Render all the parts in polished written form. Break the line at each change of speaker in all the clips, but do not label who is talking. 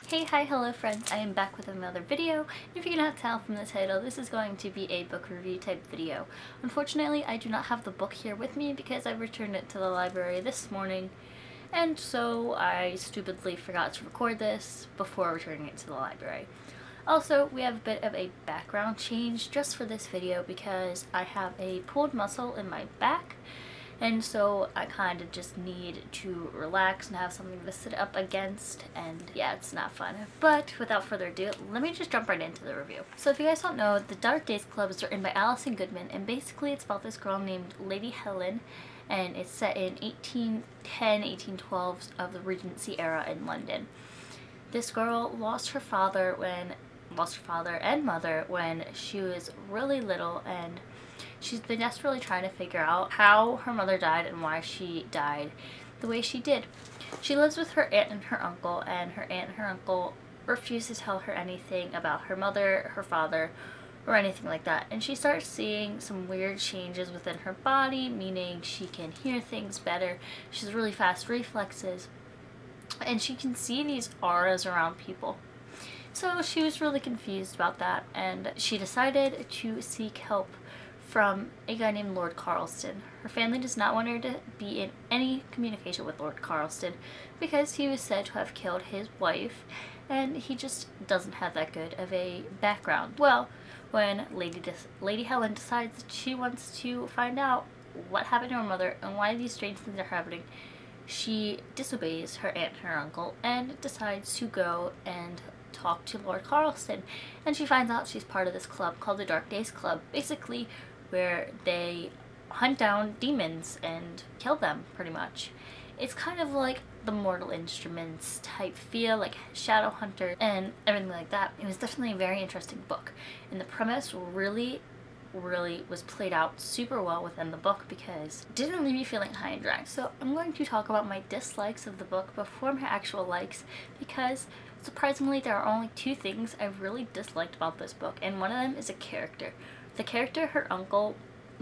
Hello friends, I am back with another video. If you cannot tell from the title, this is going to be a book review type video. Unfortunately, I do not have the book here with me because I returned it to the library this morning, and so I stupidly forgot to record this before returning it to the library. Also, we have a bit of a background change just for this video because I have a pulled muscle in my back, and so I kind of just need to relax and have something to sit up against, and yeah, it's not fun. But without further ado, let me just jump right into the review. So if you guys don't know, The Dark Days Club is written by Alison Goodman, and basically it's about this girl named Lady Helen, and it's set in 1810, 1812 of the Regency era in London. This girl lost her father and mother when she was really little, and she's been desperately trying to figure out how her mother died and why she died the way she did. She lives with her aunt and her uncle, and her aunt and her uncle refuse to tell her anything about her mother, her father, or anything like that. And she starts seeing some weird changes within her body, meaning she can hear things better, she has really fast reflexes, and she can see these auras around people. So she was really confused about that, and she decided to seek help from a guy named Lord Carlston. Her family does not want her to be in any communication with Lord Carlston because he was said to have killed his wife, and he just doesn't have that good of a background. Well, when Lady Helen decides that she wants to find out what happened to her mother and why these strange things are happening, she disobeys her aunt and her uncle and decides to go and talk to Lord Carlston. And she finds out she's part of this club called the Dark Days Club, basically where they hunt down demons and kill them, pretty much. It's kind of like the Mortal Instruments type feel, like Shadow Hunter and everything like that. It was definitely a very interesting book, and the premise really was played out super well within the book because it didn't leave me feeling high and dry. So I'm going to talk about my dislikes of the book before my actual likes, because surprisingly there are only two things I really disliked about this book, and one of them is a character. The character her uncle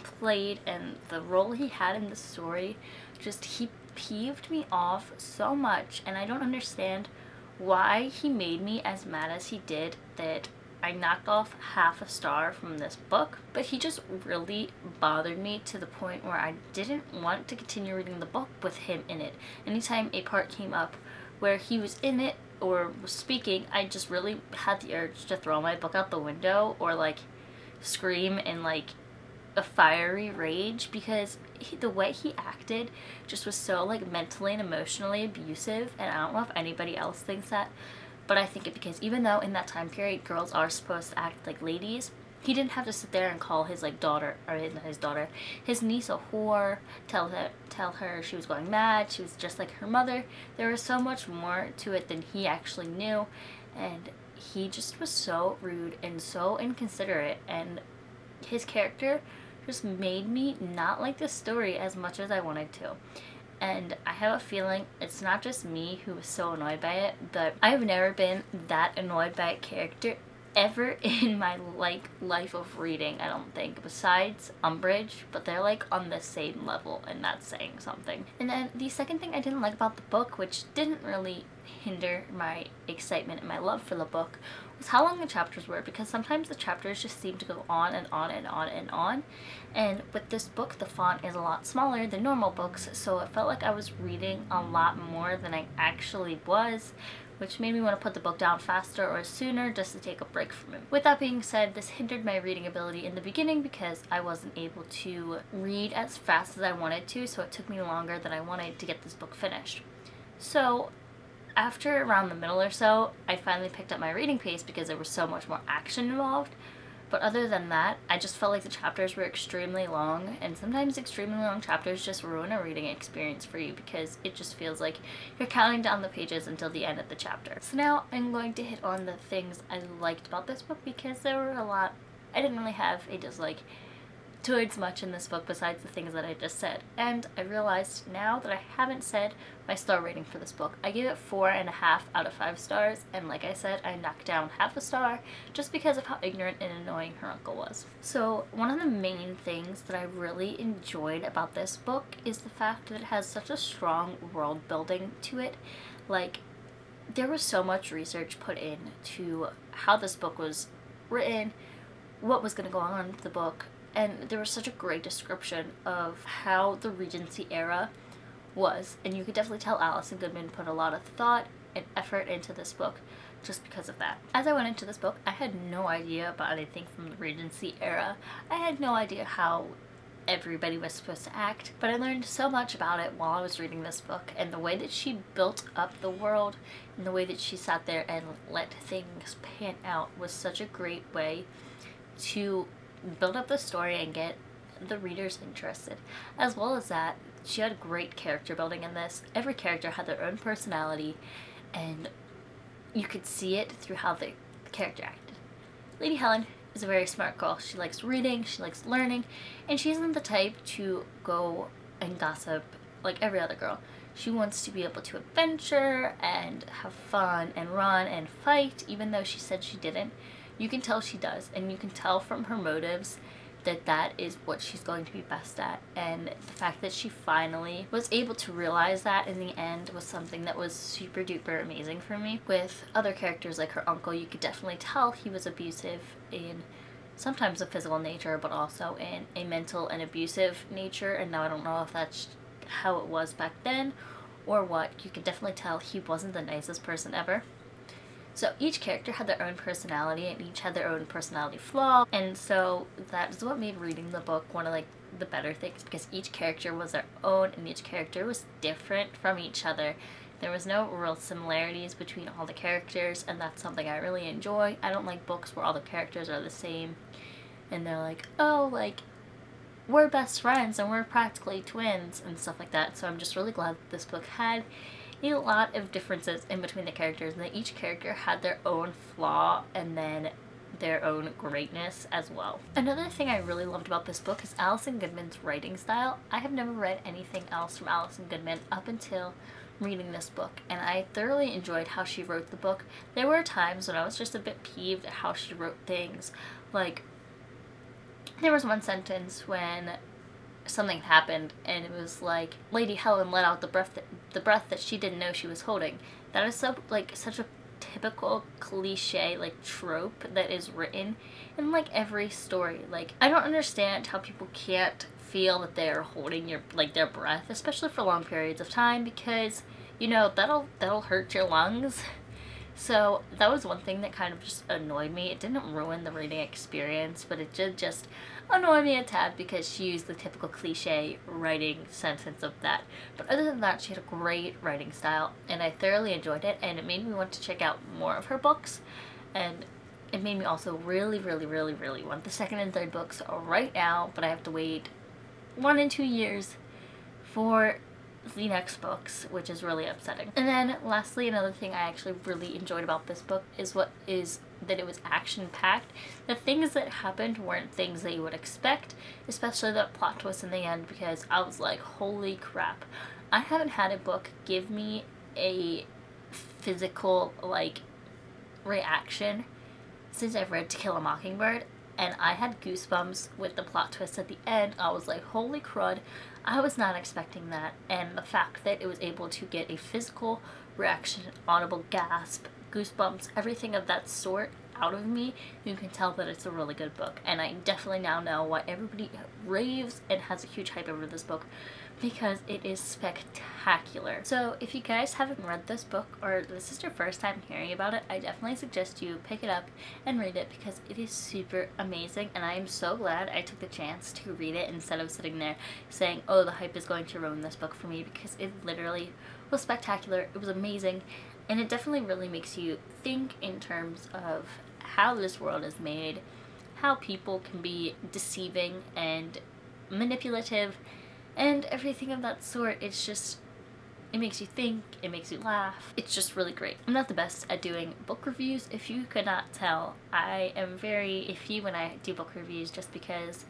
played and the role he had in the story, he peeved me off so much, and I don't understand why he made me as mad as he did that I knocked off half a star from this book. But he just really bothered me to the point where I didn't want to continue reading the book with him in it. Anytime a part came up where he was in it or was speaking, I just really had the urge to throw my book out the window or like scream in like a fiery rage, because the way he acted just was so like mentally and emotionally abusive, and I don't know if anybody else thinks that, but I think it because even though in that time period girls are supposed to act like ladies, he didn't have to sit there and call his his niece a whore, tell her she was going mad, she was just like her mother. There was so much more to it than he actually knew, and he just was so rude and so inconsiderate, and his character just made me not like the story as much as I wanted to. And I have a feeling it's not just me who was so annoyed by it, but I've never been that annoyed by a character ever in my life of reading, I don't think, besides Umbridge, but they're like on the same level, and that's saying something. And then the second thing I didn't like about the book, which didn't really hinder my excitement and my love for the book, was how long the chapters were, because sometimes the chapters just seem to go on and on and on and on. And with this book, the font is a lot smaller than normal books, so it felt like I was reading a lot more than I actually was, which made me want to put the book down faster or sooner just to take a break from it. With that being said, this hindered my reading ability in the beginning because I wasn't able to read as fast as I wanted to, so it took me longer than I wanted to get this book finished. So after around the middle or so, I finally picked up my reading pace because there was so much more action involved. But other than that, I just felt like the chapters were extremely long, and sometimes extremely long chapters just ruin a reading experience for you because it just feels like you're counting down the pages until the end of the chapter. So now I'm going to hit on the things I liked about this book, because there were a lot. I didn't really have a dislike towards much in this book besides the things that I just said. And I realized now that I haven't said my star rating for this book. I gave it 4.5 out of 5 stars, and like I said, I knocked down half a star just because of how ignorant and annoying her uncle was. So one of the main things that I really enjoyed about this book is the fact that it has such a strong world building to it. Like, there was so much research put into how this book was written, what was going to go on in the book, and there was such a great description of how the Regency era was, and you could definitely tell Alison Goodman put a lot of thought and effort into this book just because of that. As I went into this book, I had no idea about anything from the Regency era. I had no idea how everybody was supposed to act, but I learned so much about it while I was reading this book, and the way that she built up the world and the way that she sat there and let things pan out was such a great way to build up the story and get the readers interested. As well as that, she had great character building in this. Every character had their own personality, and you could see it through how the character acted. Lady Helen is a very smart girl. She likes reading, she likes learning, and she isn't the type to go and gossip like every other girl. She wants to be able to adventure and have fun and run and fight, even though she said she didn't. You can tell she does, and you can tell from her motives that that is what she's going to be best at, and the fact that she finally was able to realize that in the end was something that was super duper amazing for me. With other characters like her uncle, you could definitely tell he was abusive in sometimes a physical nature, but also in a mental and abusive nature, and now I don't know if that's how it was back then or what. You could definitely tell he wasn't the nicest person ever. So each character had their own personality, and each had their own personality flaw, and so that is what made reading the book one of like the better things, because each character was their own and each character was different from each other. There was no real similarities between all the characters, and that's something I really enjoy. I don't like books where all the characters are the same and they're like, oh, like, we're best friends and we're practically twins and stuff like that. So I'm just really glad that this book had a lot of differences in between the characters, and that each character had their own flaw and then their own greatness as well. Another thing I really loved about this book is Alison Goodman's writing style. I have never read anything else from Alison Goodman up until reading this book, and I thoroughly enjoyed how she wrote the book. There were times when I was just a bit peeved at how she wrote things. Like, there was one sentence when something happened and it was like, Lady Helen let out the breath that she didn't know she was holding. That is so, like, such a typical cliche, like, trope that is written in like every story. Like, I don't understand how people can't feel that they're holding their breath, especially for long periods of time, because, you know, that'll hurt your lungs. So that was one thing that kind of just annoyed me. It didn't ruin the reading experience, but it did just annoy me a tad because she used the typical cliche writing sentence of that. But other than that, she had a great writing style, and I thoroughly enjoyed it, and it made me want to check out more of her books, and it made me also really, really, really, really want the second and third books right now, but I have to wait 1 and 2 years for the next books, which is really upsetting. And then lastly, another thing I actually really enjoyed about this book is that it was action-packed. The things that happened weren't things that you would expect, especially the plot twist in the end, because I was like, holy crap. I haven't had a book give me a physical, like, reaction since I've read To Kill a Mockingbird, and I had goosebumps with the plot twist at the end. I was like, holy crud, I was not expecting that, and the fact that it was able to get a physical reaction, audible gasp, goosebumps, everything of that sort out of me, you can tell that it's a really good book, and I definitely now know why everybody raves and has a huge hype over this book, because it is spectacular. So if you guys haven't read this book, or this is your first time hearing about it, I definitely suggest you pick it up and read it, because it is super amazing, and I am so glad I took the chance to read it instead of sitting there saying, oh, the hype is going to ruin this book for me, because it literally was spectacular. It was amazing, and it definitely really makes you think in terms of how this world is made, how people can be deceiving and manipulative, and everything of that sort. It's just, it makes you think, it makes you laugh. It's just really great. I'm not the best at doing book reviews. If you could not tell, I am very iffy when I do book reviews, just because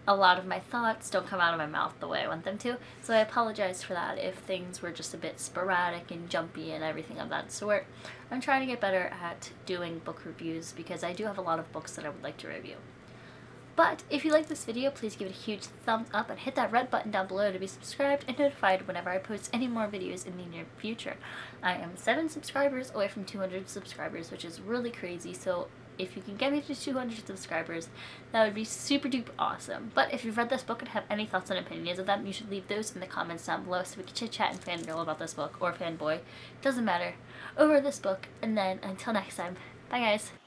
a lot of my thoughts don't come out of my mouth the way I want them to. So I apologize for that if things were just a bit sporadic and jumpy and everything of that sort. I'm trying to get better at doing book reviews, because I do have a lot of books that I would like to review. But if you like this video, please give it a huge thumbs up and hit that red button down below to be subscribed and notified whenever I post any more videos in the near future. I am 7 subscribers away from 200 subscribers, which is really crazy, so if you can get me to 200 subscribers, that would be super duper awesome. But if you've read this book and have any thoughts and opinions of them, you should leave those in the comments down below so we can chit chat and fangirl about this book, or fanboy, doesn't matter, over this book. And then until next time, bye guys!